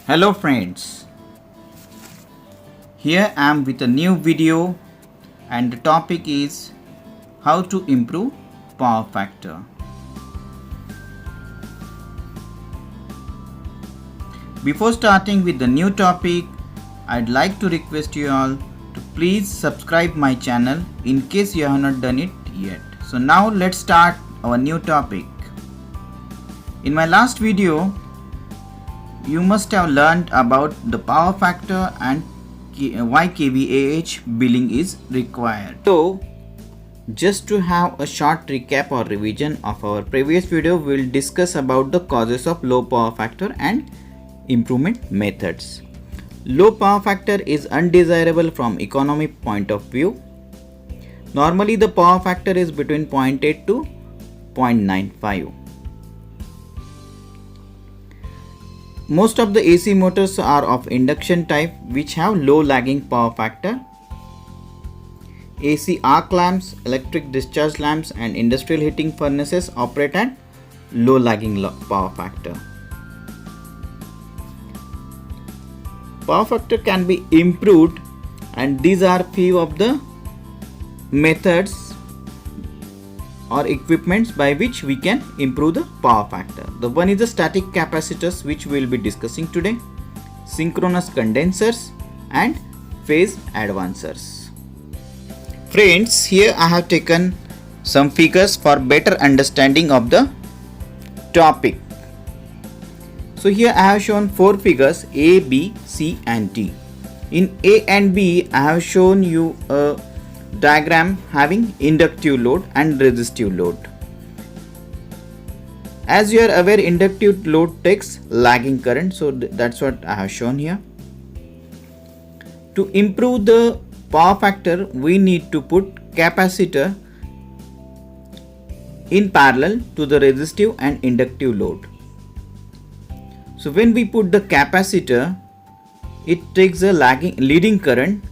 Hello friends, here I am with a new video and the topic is how to improve power factor. Before starting with the new topic, I'd like to request you all to please subscribe my channel in case you have not done it yet. So now let's start our new topic. In my last video, you must have learned about the power factor and why kVAH billing is required. So, just to have a short recap or revision of our previous video, we will discuss about the causes of low power factor and improvement methods. Low power factor is undesirable from economic point of view. Normally, the power factor is between 0.8 to 0.95. Most of the AC motors are of induction type which have low lagging power factor. AC arc lamps, electric discharge lamps and industrial heating furnaces operate at low lagging power factor. Power factor can be improved and these are few of the methods or equipments by which we can improve the power factor. The one is the static capacitors which we will be discussing today, synchronous condensers and phase advancers. Friends, here I have taken some figures for better understanding of the topic. So here I have shown 4 figures A, B, C and D. In A and B I have shown you a diagram having inductive load and resistive load. As you are aware, inductive load takes lagging current, so that's what I have shown here. To improve the power factor, we need to put capacitor in parallel to the resistive and inductive load. So when we put the capacitor, it takes a leading current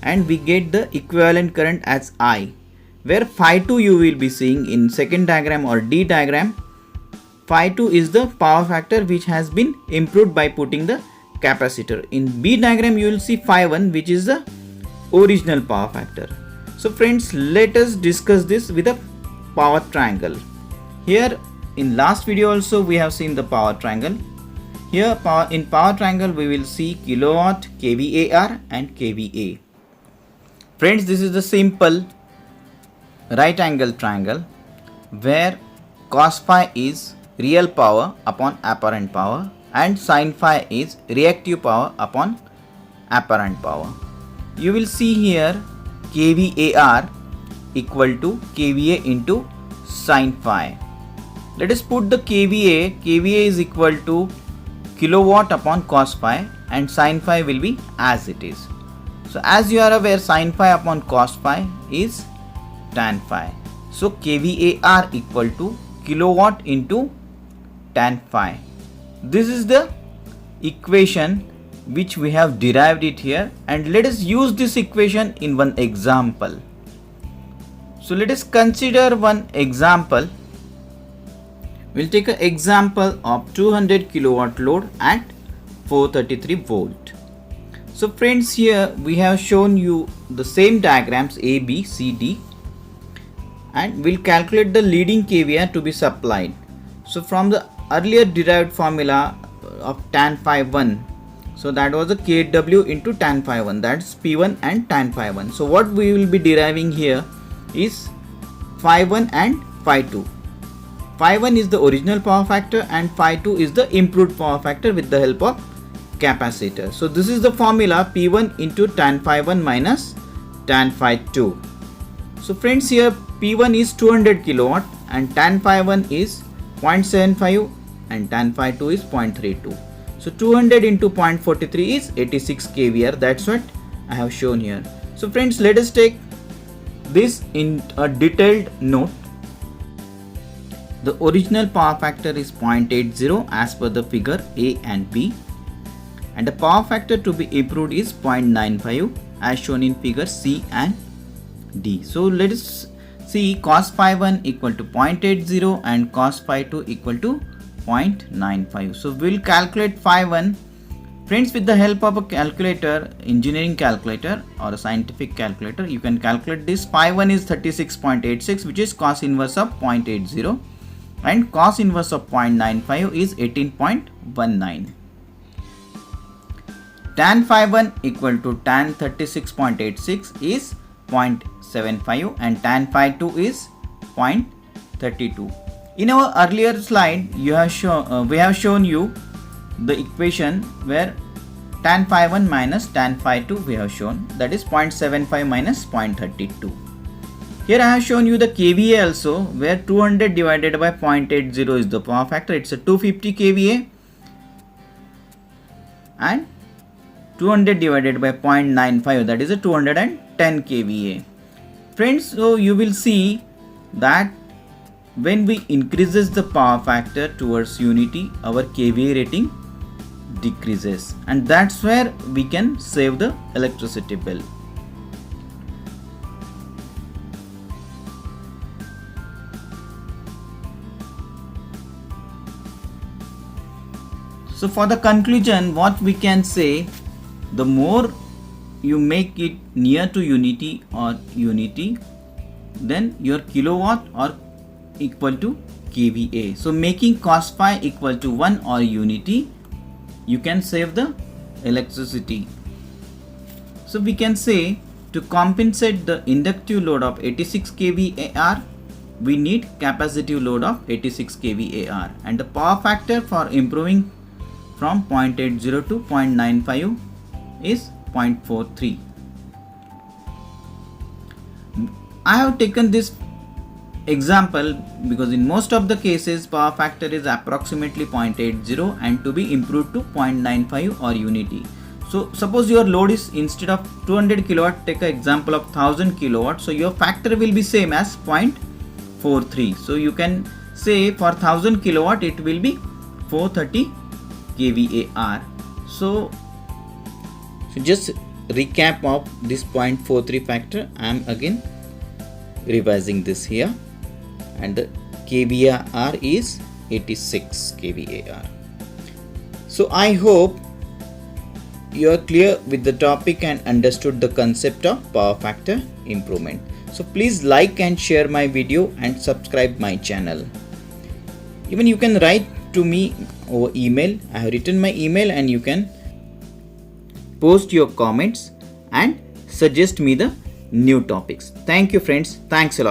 and we get the equivalent current as I, where phi2 you will be seeing in second diagram or D diagram. Phi2 is the power factor which has been improved by putting the capacitor. In B diagram you will see phi1 which is the original power factor. So friends, let us discuss this with a power triangle. Here in last video also we have seen the power triangle. Here in power triangle we will see kilowatt, kVAR and kVA. Friends, this is the simple right angle triangle where cos phi is real power upon apparent power and sin phi is reactive power upon apparent power. You will see here kVAR equal to kVA into sin phi. Let us put the kVA. kVA is equal to kilowatt upon cos phi and sin phi will be as it is. So as you are aware, sin phi upon cos phi is tan phi. So kVAR equal to kilowatt into tan phi. This is the equation which we have derived it here, and let us use this equation in one example. So let us consider one example. We'll take an example of 200 kilowatt load at 433 volt. So friends, here we have shown you the same diagrams A, B, C, D and we'll calculate the leading kVAR to be supplied. So from the earlier derived formula of tan phi 1, so that was a kW into tan phi 1, that's P1 and tan phi 1. So what we will be deriving here is phi 1 and phi 2. Phi 1 is the original power factor and phi 2 is the improved power factor with the help of capacitor. So this is the formula P1 into tan phi 1 minus tan phi 2. So friends, here P1 is 200 kilowatt and tan phi 1 is 0.75 and tan phi 2 is 0.32. So 200 into 0.43 is 86 kVAR. That's what I have shown here. So friends, let us take this in a detailed note. The original power factor is 0.80 as per the figure A and B. And the power factor to be improved is 0.95 as shown in figure C and D. So let us see cos phi 1 equal to 0.80 and cos phi 2 equal to 0.95. So we will calculate phi 1 Friends, with the help of a calculator, engineering calculator or a scientific calculator, you can calculate this. Phi 1 is 36.86, which is cos inverse of 0.80, and cos inverse of 0.95 is 18.19. Tan phi 1 equal to tan 36.86 is 0.75 and tan phi 2 is 0.32. In our earlier slide, we have shown you the equation where tan phi 1 minus tan phi 2 we have shown, that is 0.75 minus 0.32. Here I have shown you the kVA also, where 200 divided by 0.80 is the power factor. It's a 250 kVA, and 200 divided by 0.95, that is a 210 kVA. Friends, so you will see that when we increases the power factor towards unity, our kVA rating decreases, and that's where we can save the electricity bill. So for the conclusion, what we can say, the more you make it near to unity or unity, then your kilowatt or equal to kVA. So making cos phi equal to 1 or unity, you can save the electricity. So we can say, to compensate the inductive load of 86 kVAR, we need capacitive load of 86 kVAR, and the power factor for improving from 0.80 to 0.95 is 0.43. I have taken this example because in most of the cases power factor is approximately 0.80 and to be improved to 0.95 or unity. So suppose your load is, instead of 200 kilowatt, take an example of 1000 kilowatt, so your factor will be same as 0.43. So you can say for 1000 kilowatt it will be 430 kVAR. So just recap of this 0.43 factor, I am again revising this here, and the kVAR is 86 kVAR. So I hope you are clear with the topic and understood the concept of power factor improvement. So please like and share my video and subscribe my channel. Even you can write to me over email. I have written my email, and you can post your comments and suggest me the new topics. Thank you friends. Thanks a lot.